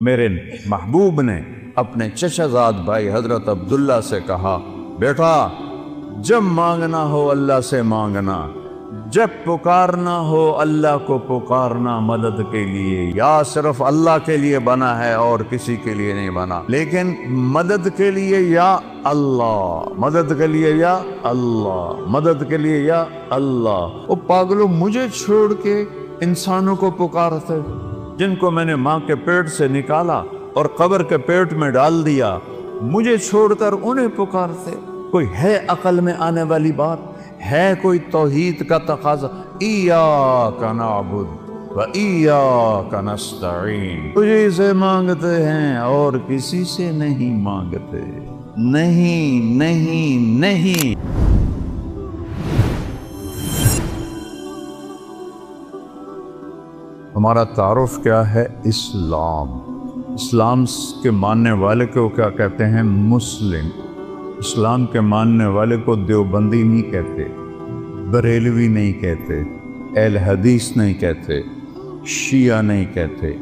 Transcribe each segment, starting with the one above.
میرے محبوب نے اپنے چچا بھائی حضرت عبداللہ سے کہا، بیٹا جب مانگنا ہو اللہ سے مانگنا، جب پکارنا ہو اللہ کو پکارنا مدد کے لیے، یا صرف اللہ کے لیے بنا ہے اور کسی کے لیے نہیں بنا، لیکن مدد کے لیے یا اللہ، مدد کے لیے یا اللہ، مدد کے لیے یا اللہ۔ وہ پاگلوں، مجھے چھوڑ کے انسانوں کو پکارتے جن کو میں نے ماں کے پیٹ سے نکالا اور قبر کے پیٹ میں ڈال دیا، مجھے چھوڑ کر انہیں پکارتے۔ کوئی ہے عقل میں آنے والی بات؟ ہے کوئی توحید کا تقاضا؟ ایاک نعبد و ایاک نستعین، تجھے سے مانگتے ہیں اور کسی سے نہیں مانگتے، نہیں نہیں نہیں۔ ہمارا تعارف کیا ہے؟ اسلام۔ اسلام کے ماننے والے کو کیا کہتے ہیں؟ مسلم۔ اسلام کے ماننے والے کو دیوبندی نہیں کہتے، بریلوی نہیں کہتے، اہل حدیث نہیں کہتے، شیعہ نہیں کہتے،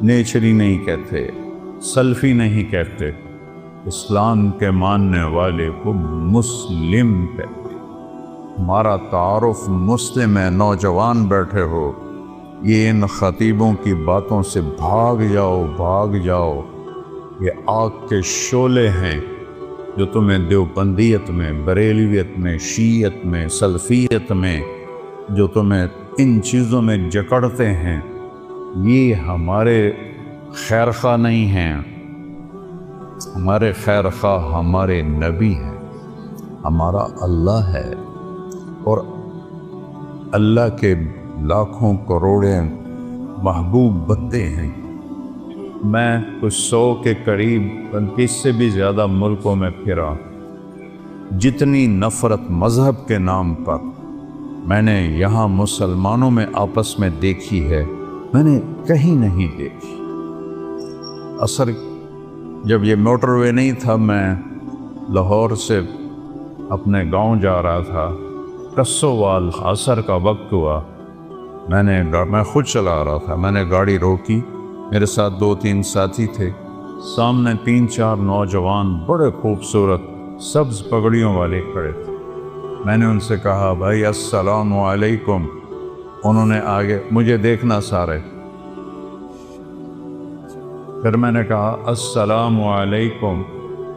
نیچری نہیں کہتے، سلفی نہیں کہتے۔ اسلام کے ماننے والے کو مسلم کہتے۔ ہمارا تعارف مسلم ہے۔ نوجوان بیٹھے ہو، یہ ان خطیبوں کی باتوں سے بھاگ جاؤ، بھاگ جاؤ۔ یہ آگ کے شعلے ہیں جو تمہیں دیوبندیت میں، بریلویت میں، شیعت میں، سلفیت میں، جو تمہیں ان چیزوں میں جکڑتے ہیں، یہ ہمارے خیرخواہ نہیں ہیں۔ ہمارے خیرخواہ ہمارے نبی ہیں، ہمارا اللہ ہے، اور اللہ کے لاکھوں کروڑیں محبوب بندے ہیں۔ میں کچھ 100 کے قریب، اس سے بھی زیادہ ملکوں میں پھرا۔ جتنی نفرت مذہب کے نام پر میں نے یہاں مسلمانوں میں آپس میں دیکھی ہے، میں نے کہیں نہیں دیکھی۔ اثر جب یہ موٹر وے نہیں تھا، میں لاہور سے اپنے گاؤں جا رہا تھا، کسووال، عصر کا وقت ہوا، میں خود چلا رہا تھا، میں نے گاڑی روکی، میرے ساتھ 2-3 ساتھی تھے، سامنے 3-4 نوجوان بڑے خوبصورت سبز پگڑیوں والے کھڑے تھے۔ میں نے ان سے کہا، بھائی السلام علیکم۔ انہوں نے آگے مجھے دیکھنا سارے، پھر میں نے کہا السلام علیکم،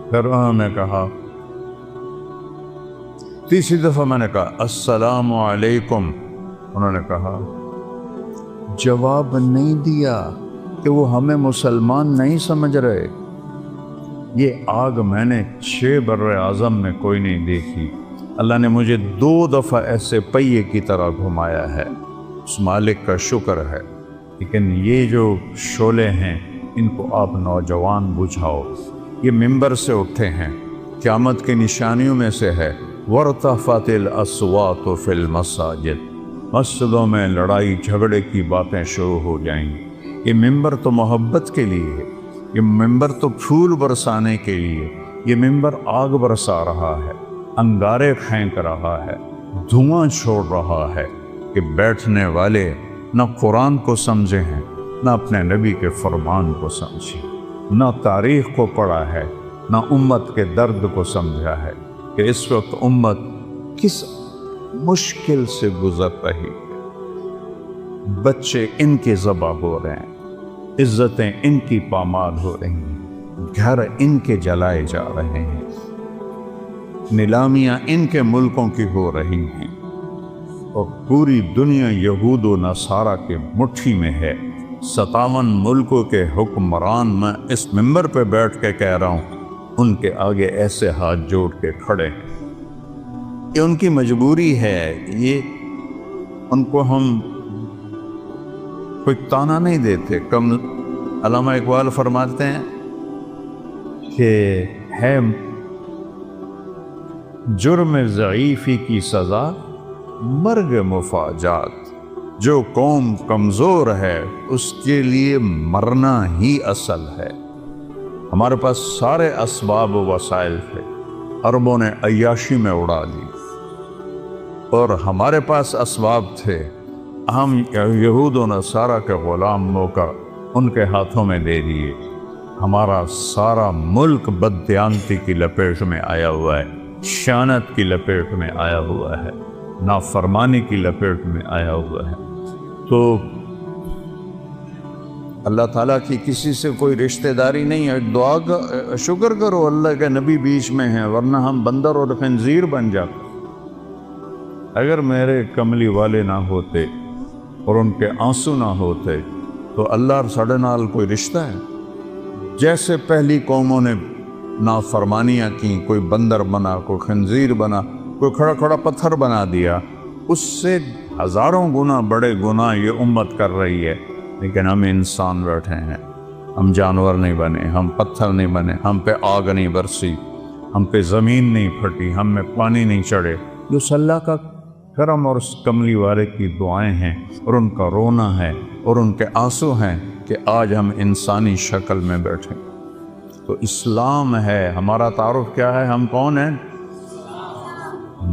پھر انہوں نے کہا، تیسری دفعہ میں نے کہا السلام علیکم، انہوں نے کہا، جواب نہیں دیا کہ وہ ہمیں مسلمان نہیں سمجھ رہے۔ یہ آگ میں نے 6 بر اعظم میں کوئی نہیں دیکھی۔ اللہ نے مجھے 2 دفعہ ایسے پہیے کی طرح گھمایا ہے، اس مالک کا شکر ہے۔ لیکن یہ جو شعلے ہیں، ان کو آپ نوجوان بجھاؤ۔ یہ ممبر سے اٹھے ہیں، قیامت کی نشانیوں میں سے ہے وَارْتَفَعَتِ الْأَصْوَاتُ فِي الْمَسَاجِدِ، مسجدوں میں لڑائی جھگڑے کی باتیں شروع ہو جائیں گی۔ یہ ممبر تو محبت کے لیے ہے، یہ ممبر تو پھول برسانے کے لیے، یہ ممبر آگ برسا رہا ہے، انگارے پھینک رہا ہے، دھواں چھوڑ رہا ہے کہ بیٹھنے والے نہ قرآن کو سمجھے ہیں، نہ اپنے نبی کے فرمان کو سمجھے، نہ تاریخ کو پڑھا ہے، نہ امت کے درد کو سمجھا ہے کہ اس وقت امت کس مشکل سے گزر رہی ہے۔ بچے ان کے ذبح ہو رہے ہیں، عزتیں ان کی پامال ہو رہی ہیں، گھر ان کے جلائے جا رہے ہیں، نیلامیاں ان کے ملکوں کی ہو رہی ہیں، اور پوری دنیا یہود و نصارہ کے مٹھی میں ہے۔ 57 ملکوں کے حکمران، میں اس ممبر پہ بیٹھ کے کہہ رہا ہوں، ان کے آگے ایسے ہاتھ جوڑ کے کھڑے ہیں۔ یہ ان کی مجبوری ہے، یہ ان کو ہم کوئی تانا نہیں دیتے۔ علامہ اقبال فرماتے ہیں کہ ہے جرم ضعیفی کی سزا مرگ مفاجات، جو قوم کمزور ہے اس کے لیے مرنا ہی اصل ہے۔ ہمارے پاس سارے اسباب و وسائل تھے، عربوں نے عیاشی میں اڑا دی، اور ہمارے پاس اسباب تھے، ہم یہود و نصارہ کے غلام ہو کر ان کے ہاتھوں میں دے دیے۔ ہمارا سارا ملک بددیانتی کی لپیٹ میں آیا ہوا ہے، شانت کی لپیٹ میں آیا ہوا ہے، نافرمانی کی لپیٹ میں آیا ہوا ہے۔ تو اللہ تعالیٰ کی کسی سے کوئی رشتہ داری نہیں ہے۔ دعا کا شکر کرو اللہ کے نبی بیچ میں ہیں، ورنہ ہم بندر اور خنزیر بن جاتے۔ اگر میرے کملی والے نہ ہوتے اور ان کے آنسو نہ ہوتے تو اللہ اور ساڑھے نال کوئی رشتہ ہے؟ جیسے پہلی قوموں نے نافرمانیاں کی، کوئی بندر بنا، کوئی خنزیر بنا، کوئی کھڑا کھڑا پتھر بنا دیا، اس سے ہزاروں گنا بڑے گناہ یہ امت کر رہی ہے۔ لیکن ہم انسان بیٹھے ہیں، ہم جانور نہیں بنے، ہم پتھر نہیں بنے، ہم پہ آگ نہیں برسی، ہم پہ زمین نہیں پھٹی، ہم میں پانی نہیں چڑھے۔ جو اللہ کا کرم اور اس کملی والے کی دعائیں ہیں اور ان کا رونا ہے اور ان کے آنسو ہیں کہ آج ہم انسانی شکل میں بیٹھے۔ تو اسلام ہے ہمارا تعارف۔ کیا ہے؟ ہم کون ہیں؟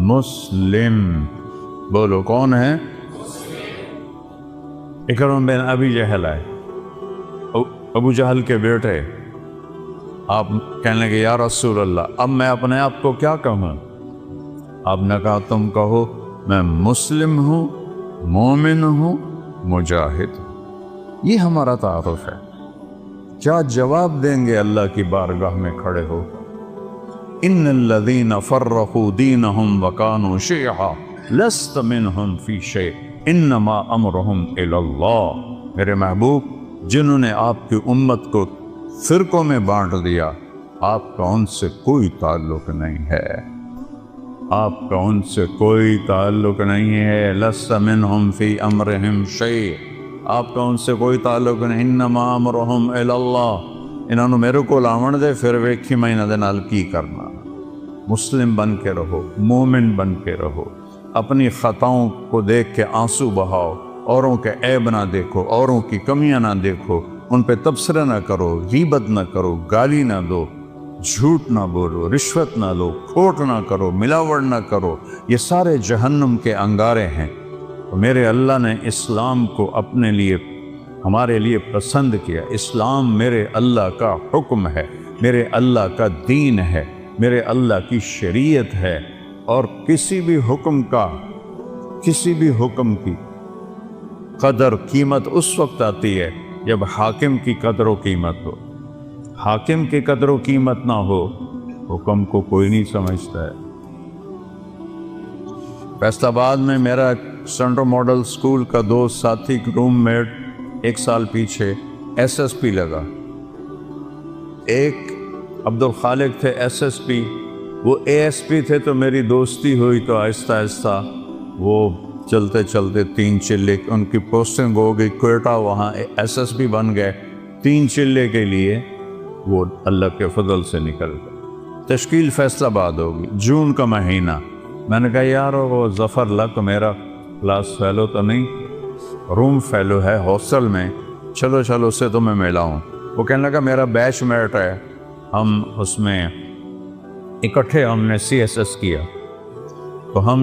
مسلم۔ بولو کون ہے؟ اکرم بن ابی جہل ہے، ابو جہل کے بیٹے۔ آپ کہنے لگے یا رسول اللہ اب میں اپنے آپ کو کیا کہوں؟ آپ نے کہا تم کہو میں مسلم ہوں، مومن ہوں، مجاہد ہوں۔ یہ ہمارا تعارف ہے۔ کیا جواب دیں گے اللہ کی بارگاہ میں کھڑے ہو؟ ان الذین فرقوا دینہم وکانوا شیعا لست منہم فی شیء انما امرہم الی اللہ۔ میرے محبوب، جنہوں نے آپ کی امت کو فرقوں میں بانٹ دیا، آپ کا ان سے کوئی تعلق نہیں ہے، آپ کا ان سے کوئی تعلق نہیں ہے۔ لست منہم فی امرہم شیء، آپ کا ان سے کوئی تعلق نہیں۔ انما امرہم الی اللہ، انہوں نے میرے کو لاون دے پھر ویکھی میں انہاں دے نال کی کرنا۔ مسلم بن کے رہو، مومن بن کے رہو، اپنی خطاؤں کو دیکھ کے آنسو بہاؤ، اوروں کے عیب نہ دیکھو، اوروں کی کمیاں نہ دیکھو، ان پہ تبصرہ نہ کرو، غیبت نہ کرو، گالی نہ دو، جھوٹ نہ بولو، رشوت نہ لو، کھوٹ نہ کرو، ملاوٹ نہ کرو۔ یہ سارے جہنم کے انگارے ہیں۔ تو میرے اللہ نے اسلام کو اپنے لیے، ہمارے لیے پسند کیا۔ اسلام میرے اللہ کا حکم ہے، میرے اللہ کا دین ہے، میرے اللہ کی شریعت ہے۔ اور کسی بھی حکم کی قدر قیمت اس وقت آتی ہے جب حاکم کی قدر و قیمت ہو۔ حاکم کی قدر و قیمت نہ ہو، حکم کو کوئی نہیں سمجھتا ہے۔ فیصل آباد میں میرا سینٹرل ماڈل اسکول کا دوست ساتھی روم میٹ 1 سال پیچھے SSP لگا۔ ایک عبدالخالق تھے SSP، وہ ASP تھے۔ تو میری دوستی ہوئی تو آہستہ آہستہ وہ چلتے چلتے 3 چلے ان کی پوسٹنگ ہو گئی کوئٹہ، وہاں SSP بن گئے۔ 3 چلے کے لیے وہ اللہ کے فضل سے نکل گئے۔ تشکیل فیصل آباد ہوگی، جون کا مہینہ۔ میں نے کہا یار وہ ظفر لک میرا کلاس فیلو تو نہیں، روم فیلو ہے ہاسٹل میں، چلو اس سے تو میں ملا ہوں۔ وہ کہنے لگا میرا بیچ میٹ ہے، ہم اس میں اکٹھے ہم نے CSS کیا۔ تو ہم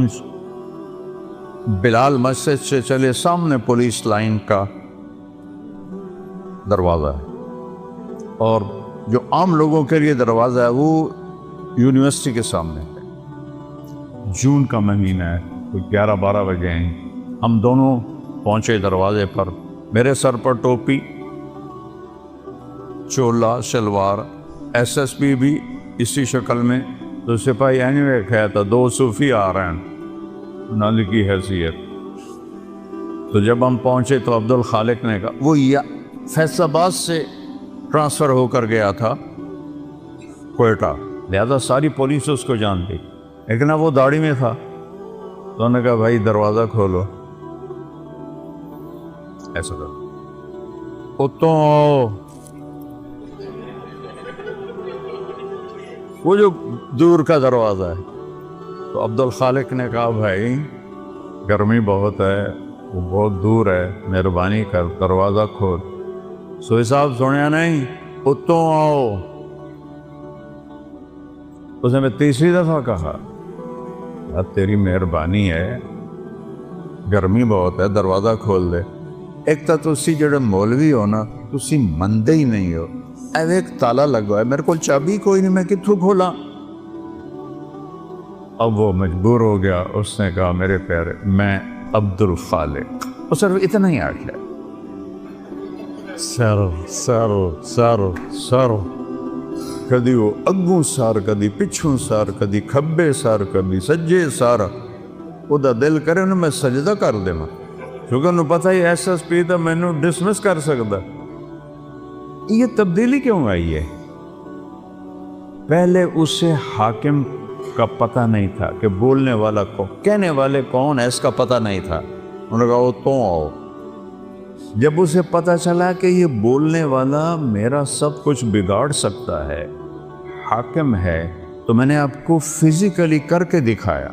بلال مسجد سے چلے، سامنے پولیس لائن کا دروازہ ہے، اور جو عام لوگوں کے لیے دروازہ ہے وہ یونیورسٹی کے سامنے ہے۔ جون کا مہینہ ہے، کوئی 11-12 بجے ہیں۔ ہم دونوں پہنچے دروازے پر، میرے سر پر ٹوپی، چولا شلوار، SSP بھی اسی شکل میں۔ تو سپاہی اینوے کھایا تھا 2 صوفی آ رہے ہیں نال کی حیثیت۔ تو جب ہم پہنچے تو عبدالخالق نے کہا، وہ فیصل آباد سے ٹرانسفر ہو کر گیا تھا کوئٹہ، لہذا ساری پولیس اس کو جانتی، لیکن وہ داڑھی میں تھا۔ تو انہوں نے کہا بھائی دروازہ کھولو، ایسا کرو، اتوں آؤ۔ وہ جو دور کا دروازہ ہے، تو عبدالخالق نے کہا بھائی گرمی بہت ہے، وہ بہت دور ہے، مہربانی کر دروازہ کھول۔ سوئی صاحب سنیا نہیں، اتوں آؤ۔ اس نے میں 3ری دفعہ کہا یار تیری مہربانی ہے، گرمی بہت ہے، دروازہ کھول دے۔ ایک تو تسی جڑے مولوی ہو نا، تسی مندے ہی نہیں ہو، ایک تالا لگا ہے, میرے کو چابی کوئی نہیں, میں کتوں کھولا. اب وہ مجبور ہو گیا, اس نے کہا میرے پیارے میں عبد الخالق, اور صرف اتنا ہی آخیا, سر سر سر سر, کدی وہ اگوں سار, کدی پچھوں سار, کدی کھبے سار, کدی سجے سار. وہ دل کرے نا میں سجدہ کر دے, کیونکہ انہوں پتہ ہی ایس ایس پی تھا, میں نے ڈسمس کر سکتا. یہ تبدیلی کیوں آئی ہے؟ پہلے اسے حاکم کا پتہ نہیں تھا کہ بولنے والا کون, کہنے والے کون ہے, اس کا پتہ نہیں تھا. انہوں نے کہا وہ تو آؤ. جب اسے پتہ چلا کہ یہ بولنے والا میرا سب کچھ بگاڑ سکتا ہے, حاکم ہے, تو میں نے آپ کو فزیکلی کر کے دکھایا.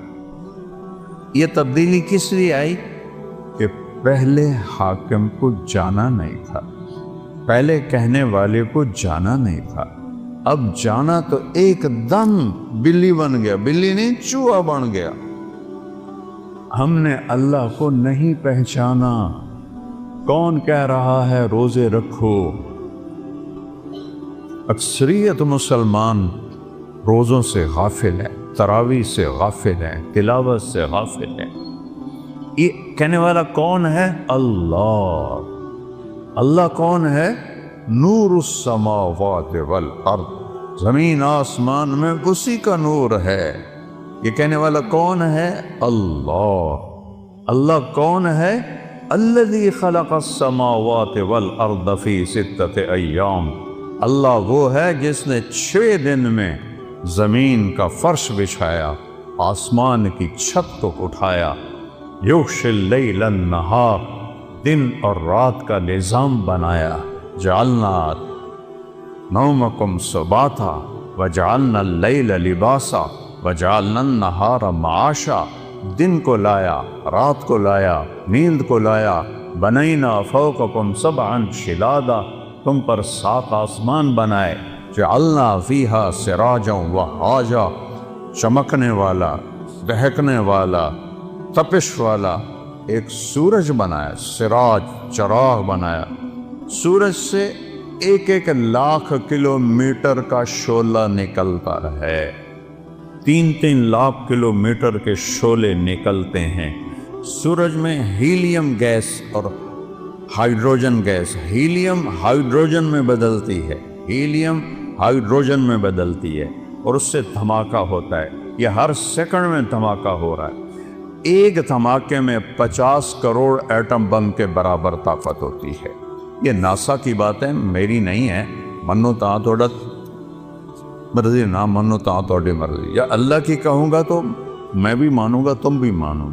یہ تبدیلی کس لیے آئی؟ کہ پہلے حاکم کو جانا نہیں تھا, پہلے کہنے والے کو جانا نہیں تھا. اب جانا تو ایک دم بلی بن گیا, بلی نہیں چوہا بن گیا. ہم نے اللہ کو نہیں پہچانا. کون کہہ رہا ہے روزے رکھو؟ اکثریت مسلمان روزوں سے غافل ہیں, تراویح سے غافل ہیں, تلاوت سے غافل ہیں. یہ کہنے والا کون ہے؟ اللہ. اللہ کون ہے؟ نور السماوات والارض, زمین آسمان میں اسی کا نور ہے. یہ کہنے والا کون ہے؟ اللہ. اللہ کون ہے؟ الذی خلق السماوات والارض فی 6 ایام. اللہ وہ ہے جس نے 6 دن میں زمین کا فرش بچھایا, آسمان کی چھت کو اٹھایا. یغشی اللیل النہار, دن اور رات کا نظام بنایا. جعلنا نومکم سباتا وجعلنا اللیل لباسا وجعلنا النہار معاشا. دن کو لایا, رات کو لایا, نیند کو لایا. بنینا فوقکم سبعا شدادا, تم پر 7 آسمان بنائے. جعلنا فیہا سراجا وہاجا, چمکنے والا, دہکنے والا, تپش والا ایک سورج بنایا. سراج چراغ بنایا. سورج سے 1 لاکھ کلومیٹر کا شعلہ نکلتا ہے. 3 لاکھ کلومیٹر کے شعلے نکلتے ہیں. سورج میں ہیلیم گیس اور ہائیڈروجن گیس, ہیلیم ہائیڈروجن میں بدلتی ہے, ہیلیم ہائیڈروجن میں بدلتی ہے, اور اس سے دھماکہ ہوتا ہے. یہ ہر سیکنڈ میں دھماکہ ہو رہا ہے. ایک دھماکے میں 50 کروڑ ایٹم بم کے برابر طاقت ہوتی ہے. یہ ناسا کی باتیں میری نہیں ہے. منو تا تھوڑا مرضی, نہ منو تا تھوڑی مرضی. یا اللہ کی کہوں گا تو میں بھی مانوں گا, تم بھی مانو.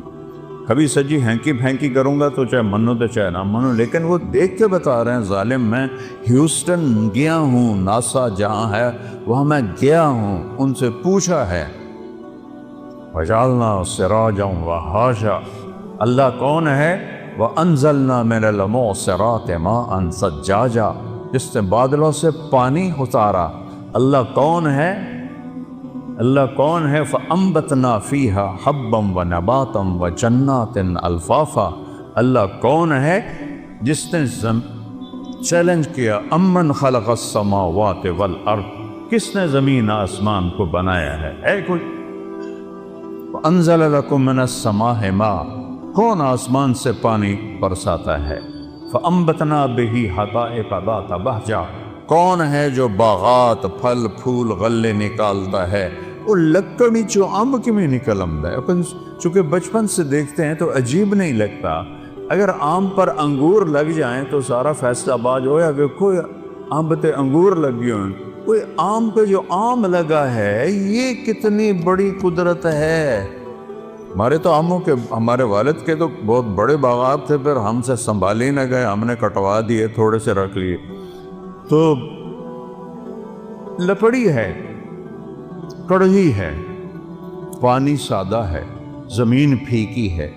کبھی سجی ہینکی پھینکی کروں گا تو چاہے منو تو چاہے نہ منو. لیکن وہ دیکھ کے بتا رہے ہیں ظالم. میں ہیوسٹن گیا ہوں, ناسا جہاں ہے وہاں میں گیا ہوں, ان سے پوچھا ہے. وجعلنا سراجا وہاجا. اللہ کون ہے؟ وَأَنزَلْنَا مِنَ الْمُعْصِرَاتِ مَاءً ثَجَّاجًا, جس نے بادلوں سے پانی اتارا. اللہ کون ہے؟ اللہ کون ہے؟ فَأَنبَتْنَا فِيهَا حَبًّا وَنَبَاتًا وَجَنَّاتٍ أَلْفَافًا. اللہ کون ہے جس نے چیلنج کیا, امن خلق السماوات والارض, کس نے زمین آسمان کو بنایا ہے کوئی؟ وَأَنزَلَ لَكُم مِّنَ السَّمَاءِ مَاءً, کون آسمان سے پانی برساتا ہے؟ فَأَنبَتْنَا بِهِ حَدَائِقَ ذَاتَ بَهْجَةٍ, کون ہے جو باغات پھل پھول غلے نکالتا ہے؟ وہ لکڑی چو امب کی میں نکل آمدا ہے. چونکہ بچپن سے دیکھتے ہیں تو عجیب نہیں لگتا. اگر آم پر انگور لگ جائیں تو سارا فیصلہ آباد ہویا کہ کوئی آم تے انگور لگی ہوئے, کوئی آم پہ جو آم لگا ہے یہ کتنی بڑی قدرت ہے. ہمارے تو آموں کے, ہمارے والد کے تو بہت بڑے باغات تھے, پھر ہم سے سنبھال ہی نہ گئے, ہم نے کٹوا دیے, تھوڑے سے رکھ لیے. تو لکڑی ہے, کڑوی ہے, پانی سادہ ہے, زمین پھیکی ہے,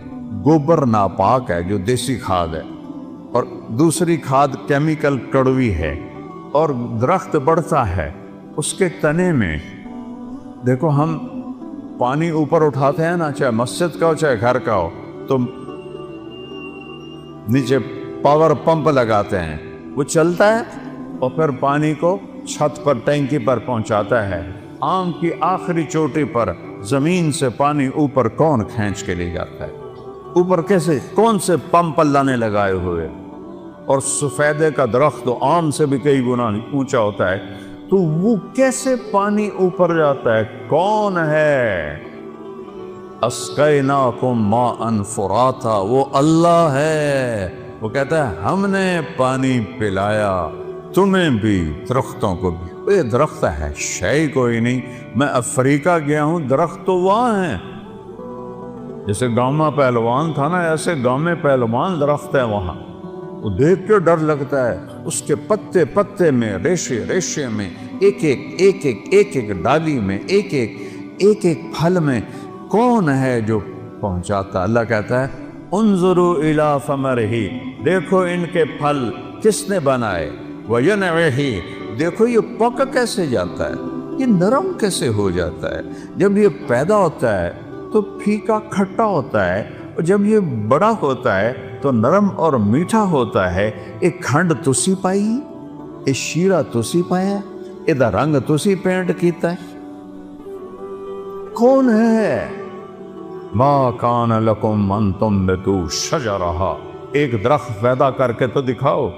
گوبر ناپاک ہے جو دیسی کھاد ہے, اور دوسری کھاد کیمیکل کڑوی ہے. اور درخت بڑھتا ہے, اس کے تنے میں دیکھو, ہم پانی اوپر اٹھاتے ہیں نا, چاہے مسجد کا ہو چاہے گھر کا ہو, تو نیچے پاور پمپ لگاتے ہیں, وہ چلتا ہے اور پھر پانی کو چھت پر ٹینکی پر پہنچاتا ہے، آم کی آخری چوٹی پر زمین سے پانی اوپر کون کھینچ کے لے جاتا ہے؟ اوپر کیسے؟ کون سے پمپ اللہ نے لگائے ہوئے؟ اور سفیدے کا درخت تو آم سے بھی کئی گنا اونچا ہوتا ہے، تو وہ کیسے پانی اوپر جاتا ہے؟ کون ہے؟ اسقیناکم ماء فراتا، وہ اللہ ہے۔ وہ کہتا ہے ہم نے پانی پلایا تمہیں بھی، درختوں کو بھی۔ یہ درخت ہے، شے کوئی نہیں۔ میں افریقہ گیا ہوں، درخت تو وہاں ہیں۔ جیسے گاؤں میں پہلوان تھا نا، ایسے گاؤں میں پہلوان درخت ہے وہاں، وہ دیکھ کے ڈر لگتا ہے۔ اس کے پتے پتے میں، ریشے ریشے میں، ایک ایک ڈالی میں، ایک ایک پھل میں کون ہے جو پہنچاتا؟ اللہ کہتا ہے انظروا الی ثمرہ، دیکھو ان کے پھل کس نے بنائے، وینعہ، دیکھو یہ پک کیسے جاتا ہے، یہ نرم کیسے ہو جاتا ہے۔ جب یہ پیدا ہوتا ہے تو پھیکا کھٹا ہوتا ہے، اور جب یہ بڑا ہوتا ہے تو نرم اور میٹھا ہوتا ہے۔ ایک کھنڈ تسی پائی، ایک شیرہ تسی پایا، ایدہ رنگ تسی پینٹ کیتا ہے۔ کون ہے؟ ما کان لکم ان تنبتوا شجرہا، ایک درخت پیدا کر کے تو دکھاؤ۔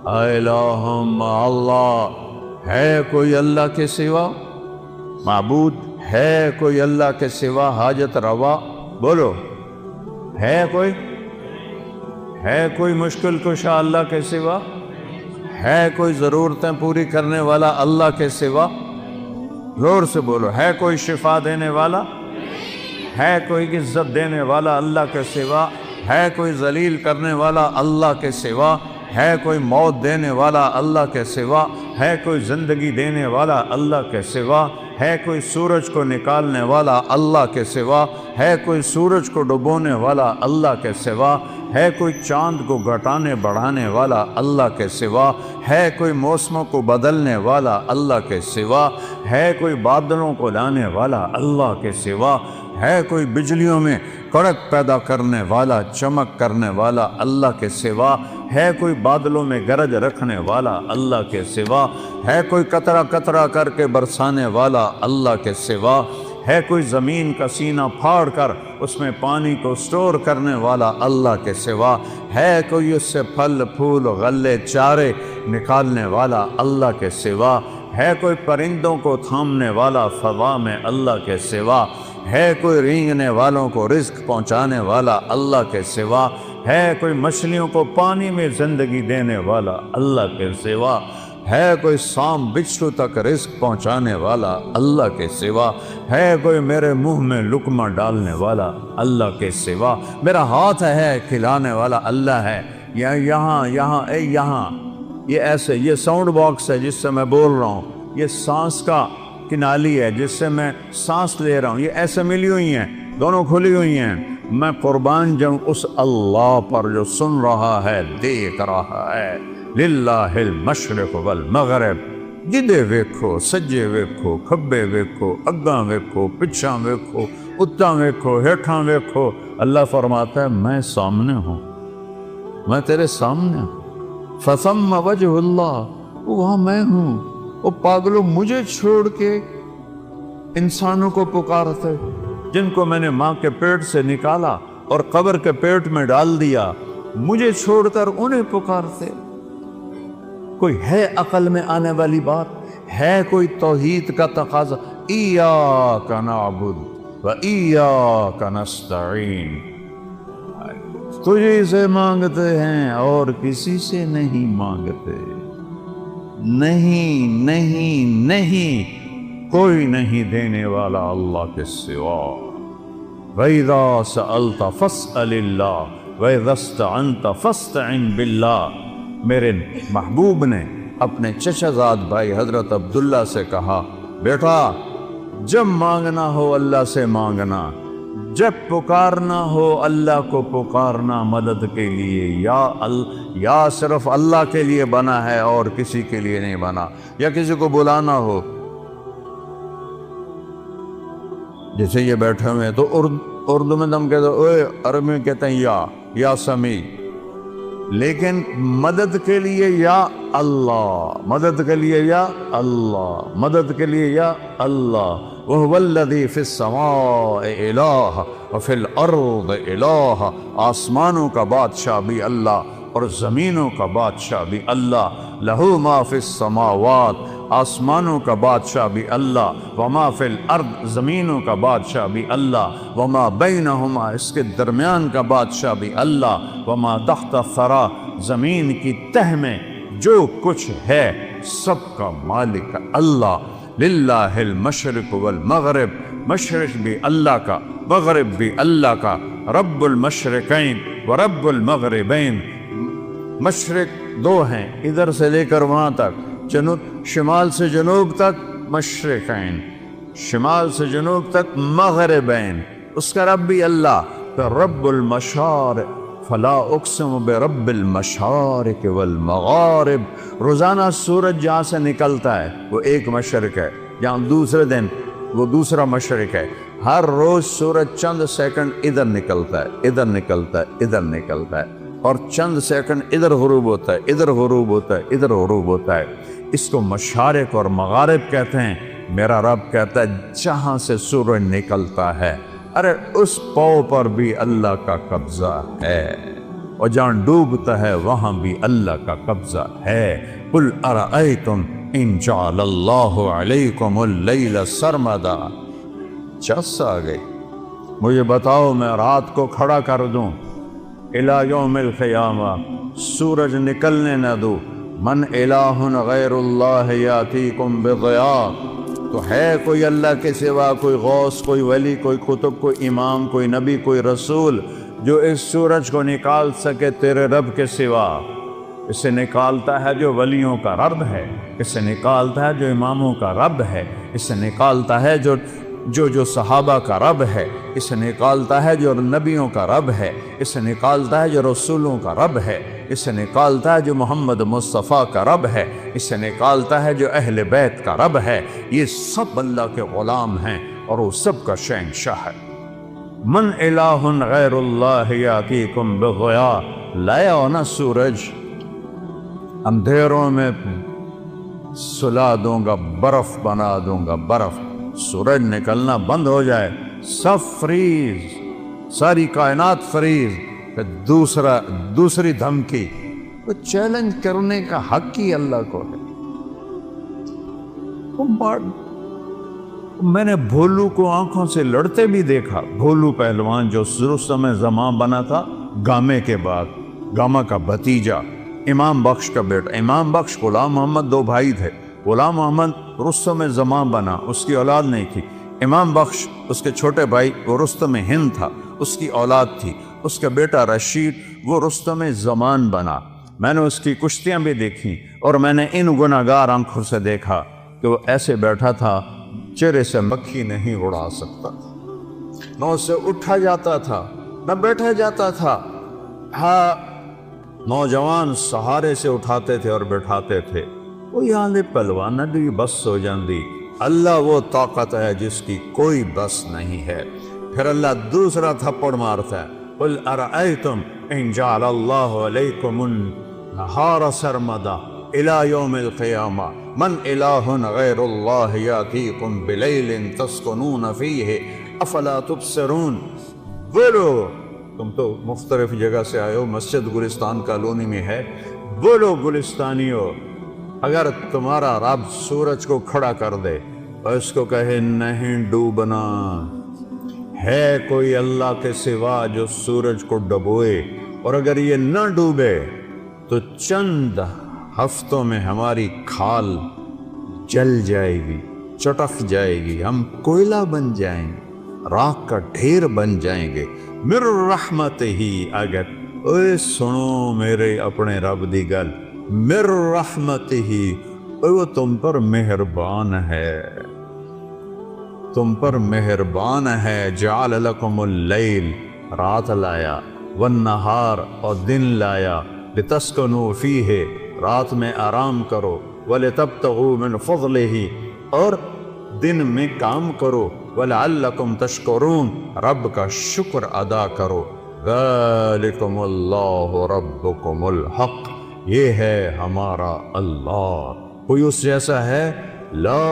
الہم، اللہ ہے کوئی اللہ کے سوا؟ معبود ہے کوئی اللہ کے سوا؟ حاجت روا بولو، ہے کوئی؟ ہے کوئی مشکل کشا اللہ کے سوا؟ ہے کوئی ضرورتیں پوری کرنے والا اللہ کے سوا؟ زور سے بولو، ہے کوئی شفا دینے والا؟ ہے کوئی عزت دینے والا اللہ کے سوا؟ ہے کوئی ذلیل کرنے والا اللہ کے سوا؟ ہے کوئی موت دینے والا اللہ کے سوا؟ ہے کوئی زندگی دینے والا اللہ کے سوا؟ ہے کوئی سورج کو نکالنے والا اللہ کے سوا؟ ہے کوئی سورج کو ڈبونے والا اللہ کے سوا؟ ہے کوئی چاند کو گھٹانے بڑھانے والا اللہ کے سوا؟ ہے کوئی موسموں کو بدلنے والا اللہ کے سوا؟ ہے کوئی بادلوں کو لانے والا اللہ کے سوا؟ ہے کوئی بجلیوں میں کڑک پیدا کرنے والا، چمک کرنے والا اللہ کے سوا؟ ہے کوئی بادلوں میں گرج رکھنے والا اللہ کے سوا؟ ہے کوئی قطرہ قطرہ کر کے برسانے والا اللہ کے سوا؟ ہے کوئی زمین کا سینہ پھاڑ کر اس میں پانی کو سٹور کرنے والا اللہ کے سوا؟ ہے کوئی اس سے پھل پھول غلے چارے نکالنے والا اللہ کے سوا؟ ہے کوئی پرندوں کو تھامنے والا فضا میں اللہ کے سوا؟ ہے کوئی رینگنے والوں کو رزق پہنچانے والا اللہ کے سوا؟ ہے کوئی مچھلیوں کو پانی میں زندگی دینے والا اللہ کے سوا؟ ہے کوئی سام بچھو تک رزق پہنچانے والا اللہ کے سوا؟ ہے کوئی میرے منہ میں لقمہ ڈالنے والا اللہ کے سوا؟ میرا ہاتھ ہے کھلانے والا اللہ ہے، یا یہاں یہ ایسے، یہ ساؤنڈ باکس ہے جس سے میں بول رہا ہوں، یہ سانس کا کنالی ہے جس سے میں سانس لے رہا ہوں، یہ ایسے ملی ہوئی ہیں، دونوں کھلی ہوئی ہیں۔ میں قربان جاؤں اس اللہ پر جو سن رہا ہے، دیکھ رہا ہے۔ للہ المشرق والمغرب، جدے ویکھو سجے ویکھو، کھبے ویکھو، اگاں ویکھو، پچھاں ویکھو، اتاں ویکھو، ہیٹھاں ویکھو۔ اللہ فرماتا ہے میں سامنے ہوں، میں تیرے سامنے ہوں۔ فثم وجہ اللہ، وہاں میں ہوں۔ وہ پاگلوں، مجھے چھوڑ کے انسانوں کو پکارتے جن کو میں نے ماں کے پیٹ سے نکالا اور قبر کے پیٹ میں ڈال دیا، مجھے چھوڑ کر انہیں پکارتے۔ کوئی ہے عقل میں آنے والی بات؟ ہے کوئی توحید کا تقاضا؟ ایاک نعبد و ایاک نستعین، تجھے سے مانگتے ہیں اور کسی سے نہیں مانگتے۔ نہیں نہیں نہیں، کوئی نہیں دینے والا اللہ کے سوا۔ وَإِذَا سَأَلْتَ فَاسْأَلِ اللَّهَ وَإِذَا اسْتَعَنْتَ فَاسْتَعِنْ بِاللَّهِ۔ میرے محبوب نے اپنے چچا زاد بھائی حضرت عبداللہ سے کہا، بیٹا جب مانگنا ہو اللہ سے مانگنا، جب پکارنا ہو اللہ کو پکارنا مدد کے لیے، یا صرف اللہ کے لیے بنا ہے اور کسی کے لیے نہیں بنا، یا کسی کو بلانا ہو۔ جیسے یہ بیٹھے ہوئے تو اردو میں دم کہتے ہیں، عربی میں کہتے ہیں یا سمیع، لیکن مدد کے لیے یا اللہ، مدد کے لیے یا اللہ، مدد کے لیے یا اللہ۔ وَهُوَ الَّذِي فِي السَّمَاءِ إِلَٰهٌ وَفِي الْأَرْضِ إِلَٰهٌ، آسمانوں کا بادشاہ بھی اللہ اور زمینوں کا بادشاہ بھی اللہ۔ لَهُ مَا فِي السَّمَاوَاتِ، آسمانوں کا بادشاہ بھی اللہ، وَمَا فِي الْأَرْضِ، زمینوں کا بادشاہ بھی اللہ، وَمَا بَيْنَهُمَا، اس کے درمیان کا بادشاہ بھی اللہ، وَمَا تَحْتَ الثَّرَىٰ، زمین کی تہ میں جو کچھ ہے سب کا مالک اللہ۔ للہ المشرق والمغرب، مشرق بھی اللہ کا، مغرب بھی اللہ کا۔ رب المشرقین ورب المغربین، مشرق دو ہیں ادھر سے لے کر وہاں تک، جنوب شمال سے جنوب تک مشرقین، شمال سے جنوب تک مغربین، اس کا رب بھی اللہ۔ پھر رب المشارق، فلا اقسم برب المشارق والمغارب، روزانہ سورج جہاں سے نکلتا ہے وہ ایک مشرق ہے، جہاں دوسرے دن وہ دوسرا مشرق ہے۔ ہر روز سورج چند سیکنڈ ادھر نکلتا ہے، ادھر نکلتا ہے، ادھر نکلتا ہے، اور چند سیکنڈ ادھر غروب ہوتا ہے، ادھر غروب ہوتا ہے، ادھر غروب ہوتا ہے۔ اس کو مشارق اور مغارب کہتے ہیں۔ میرا رب کہتا ہے جہاں سے سورج نکلتا ہے، ارے اس پاؤ پر بھی اللہ کا قبضہ ہے، اور جہاں ڈوبتا ہے وہاں بھی اللہ کا قبضہ ہے۔ قل ارأیتم ان جعل اللہ علیکم اللیل سرمدا، چس آ گئی، مجھے بتاؤ میں رات کو کھڑا کر دوں الی یوم القیامہ، سورج نکلنے نہ دوں، من الہ غیر اللہ یاتیکم بضیاء، تو ہے کوئی اللہ کے سوا، کوئی غوث، کوئی ولی، کوئی قطب، کوئی امام، کوئی نبی، کوئی رسول جو اس سورج کو نکال سکے تیرے رب کے سوا؟ اسے نکالتا ہے جو ولیوں کا رب ہے، اسے نکالتا ہے جو اماموں کا رب ہے، اسے نکالتا ہے جو صحابہ کا رب ہے، اسے نکالتا ہے جو نبیوں کا رب ہے، اسے نکالتا ہے جو رسولوں کا رب ہے، اسے نکالتا ہے جو محمد مصطفیٰ کا رب ہے، اسے نکالتا ہے جو اہل بیت کا رب ہے۔ یہ سب اللہ کے غلام ہیں اور وہ سب کا شہنشاہ ہے۔ من الہ غیر اللہ یاتیکم بضیاء، لایا ہو نا سورج، اندھیروں میں سلا دوں گا، برف بنا دوں گا، برف، سورج نکلنا بند ہو جائے، سب فریز، ساری کائنات فریز۔ پھر دوسری دھمکی، تو چیلنج کرنے کا حق ہی اللہ کو ہے۔ میں نے بھولو کو آنکھوں سے لڑتے بھی دیکھا، بھولو پہلوان جو رستم زماں بنا تھا گامے کے بعد، گاما کا بھتیجا، امام بخش کا بیٹا، امام بخش غلام محمد دو بھائی تھے، غلام محمد رستم زماں بنا، اس کی اولاد نہیں تھی، امام بخش اس کے چھوٹے بھائی وہ رستم ہند تھا، اس کی اولاد تھی، اس کا بیٹا رشید وہ رستم زمان بنا۔ میں نے اس کی کشتیاں بھی دیکھیں، اور میں نے ان گناہگار آنکھوں سے دیکھا کہ وہ ایسے بیٹھا تھا چہرے سے مکھی نہیں اڑا سکتا، نہ اسے اٹھا جاتا تھا نہ بیٹھا جاتا تھا۔ ہاں، نوجوان سہارے سے اٹھاتے تھے اور بیٹھاتے تھے، وہ یہاں دے پہلوان بھی بس ہو جاندی۔ اللہ وہ طاقت ہے جس کی کوئی بس نہیں ہے۔ پھر اللہ دوسرا تھپڑ مارتا ہے، قل ارأیتم ان جعل اللہ علیکم النہار سرمدا الی یوم القیامہ من الہ غیر اللہ یاتیکم بلیل تسکنون فیہ افلا تبصرون۔ بولو، تم تو مختلف جگہ سے آئے ہو، مسجد گلستان کالونی میں ہے، بولو گلستانیو، اگر تمہارا رب سورج کو کھڑا کر دے اور اس کو کہے نہیں ڈوبنا، ہے کوئی اللہ کے سوا جو سورج کو ڈبوئے، اور اگر یہ نہ ڈوبے تو چند ہفتوں میں ہماری کھال جل جائے گی، چٹک جائے گی، ہم کوئلہ بن جائیں گے، راکھ کا ڈھیر بن جائیں گے۔ مر رحمت ہی، اگر اے سنو میرے اپنے رب دی گل، مر رحمت ہی، وہ تم پر مہربان ہے، تم پر مہربان ہے۔ جعل لکم اللیل، رات لایا، والنہار، اور دن لایا، لتسکنوا فیہ، رات میں آرام کرو، ولتبتغوا من فضلہ، اور دن میں کام کرو، ولعلکم تشکرون، رب کا شکر ادا کرو۔ ذالکم اللہ ربکم الحق، یہ ہے ہمارا اللہ، کوئی اس جیسا ہے؟ لا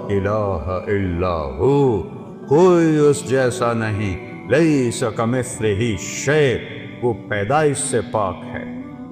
الہ الا ہو، کوئی اس جیسا نہیں، لیس کمثلہ شیء، وہ پیدائش سے پاک ہے،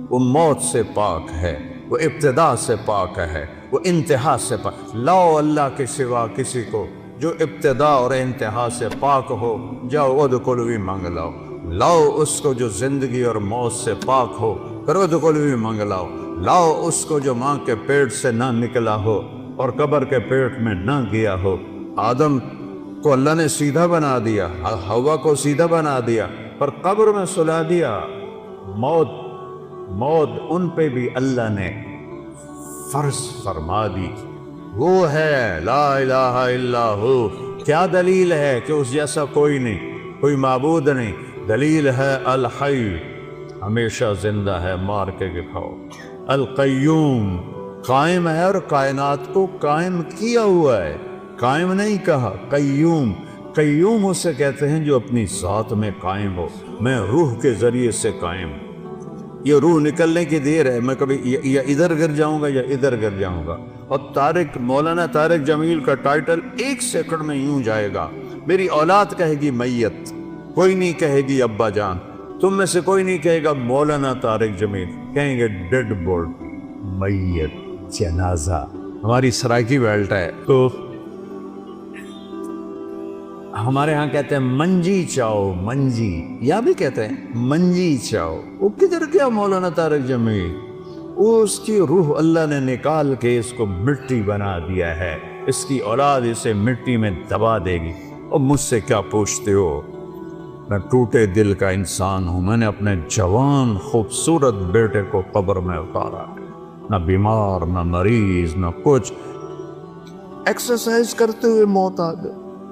وہ موت سے پاک ہے، وہ ابتدا سے پاک ہے، وہ انتہا سے پاک۔ لاؤ اللہ کے سوا کسی کو جو ابتدا اور انتہا سے پاک ہو، جاؤ ادخلوا مانگ لاؤ۔ لاؤ اس کو جو زندگی اور موت سے پاک ہو، پھر ادخلوا مانگ لاؤ۔ لاؤ اس کو جو ماں کے پیٹ سے نہ نکلا ہو اور قبر کے پیٹ میں نہ گیا ہو۔ آدم کو اللہ نے سیدھا بنا دیا، حوا کو سیدھا بنا دیا، پر قبر میں سلا دیا۔ موت ان پہ بھی اللہ نے فرض فرما دی۔ وہ ہے لا الہ الا ہو۔ کیا دلیل ہے کہ اس جیسا کوئی نہیں، کوئی معبود نہیں؟ دلیل ہے الحی، ہمیشہ زندہ ہے، مار کے دکھاؤ۔ القیوم، قائم ہے اور کائنات کو قائم کیا ہوا ہے، قائم نہیں کہا، قیوم۔ قیوم اسے کہتے ہیں جو اپنی ذات میں قائم ہو۔ میں روح کے ذریعے سے قائم ہوں، یہ روح نکلنے کی دیر ہے، میں کبھی یا ادھر گر جاؤں گا یا ادھر گر جاؤں گا۔ اور مولانا طارق جمیل کا ٹائٹل 1 سیکنڈ میں یوں جائے گا، میری اولاد کہے گی میت، کوئی نہیں کہے گی ابا جان، تم میں سے کوئی نہیں کہے گا مولانا طارق جمیل، کہیں گے ڈیڈ باڈی، میت، جنازہ۔ ہماری سرائکی بیلٹ ہے تو ہمارے ہاں کہتے ہیں منجی چاؤ، منجی، یا بھی کہتے ہیں منجی چاؤ۔ وہ کدھر گیا مولانا طارق جمیل؟ وہ اس کی روح اللہ نے نکال کے اس کو مٹی بنا دیا ہے، اس کی اولاد اسے مٹی میں دبا دے گی۔ اور مجھ سے کیا پوچھتے ہو؟ میں ٹوٹے دل کا انسان ہوں، میں نے اپنے جوان خوبصورت بیٹے کو قبر میں اتارا ہے، نہ بیمار نہ مریض نہ کچھ، ایکسرسائز کرتے ہوئے موت آ گئی۔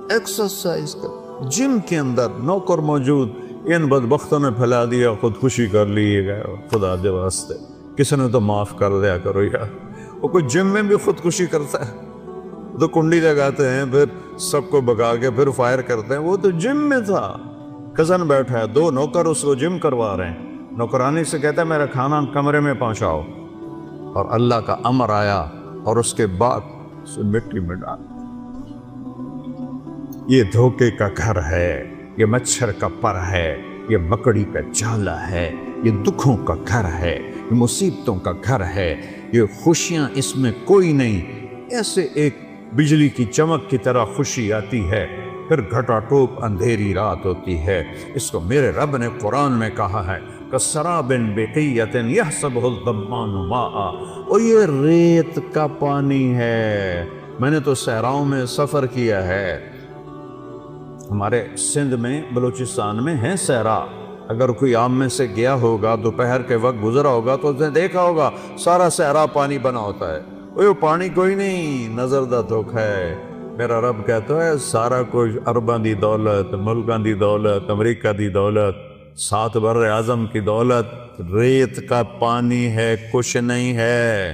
ایکسرسائز کر، جم کے اندر نوکر موجود، ان بدبختوں نے پھیلا دیا، خودکشی کر لیے گئے، خدا دے واسطے کسی نے تو معاف کر دیا کرو یار۔ وہ کوئی جم میں بھی خودکشی کرتا ہے تو کنڈی لگاتے ہیں، پھر سب کو بگا کے پھر فائر کرتے ہیں، وہ تو جم میں تھا۔ کزن بیٹھا ہے، 2 نوکر اس کو جم کروا رہے ہیں، نوکرانی سے کہتا ہے میرا کھانا کمرے میں پہنچاؤ، اور اللہ کا امر آیا اور اس کے بعد اسے مٹی میں ڈال۔ یہ دھوکے کا گھر ہے، یہ مچھر کا پر ہے، یہ مکڑی کا جالا ہے، یہ دکھوں کا گھر ہے، یہ مصیبتوں کا گھر ہے، یہ خوشیاں اس میں کوئی نہیں۔ ایسے ایک بجلی کی چمک کی طرح خوشی آتی ہے، پھر گھٹا ٹوپ اندھیری رات ہوتی ہے۔ اس کو میرے رب نے قرآن میں کہا ہے کَسَرَابٍ بِقِیَّةٍ يَحْسَبُهُ الظَّمَّآنُ مَاءً، اور یہ ریت کا پانی ہے۔ میں نے تو صحراؤں میں سفر کیا ہے، ہمارے سندھ میں بلوچستان میں ہے صحرا، اگر کوئی عام میں سے گیا ہوگا دوپہر کے وقت گزرا ہوگا تو اس نے دیکھا ہوگا سارا صحرا پانی بنا ہوتا ہے، وہ پانی کوئی نہیں، نظر دا دھوکا ہے۔ میرا رب کہتا ہے سارا کچھ عرباں دی دولت، ملکاں دی دولت، امریکہ دی دولت، 7 بر اعظم کی دولت ریت کا پانی ہے، کچھ نہیں ہے۔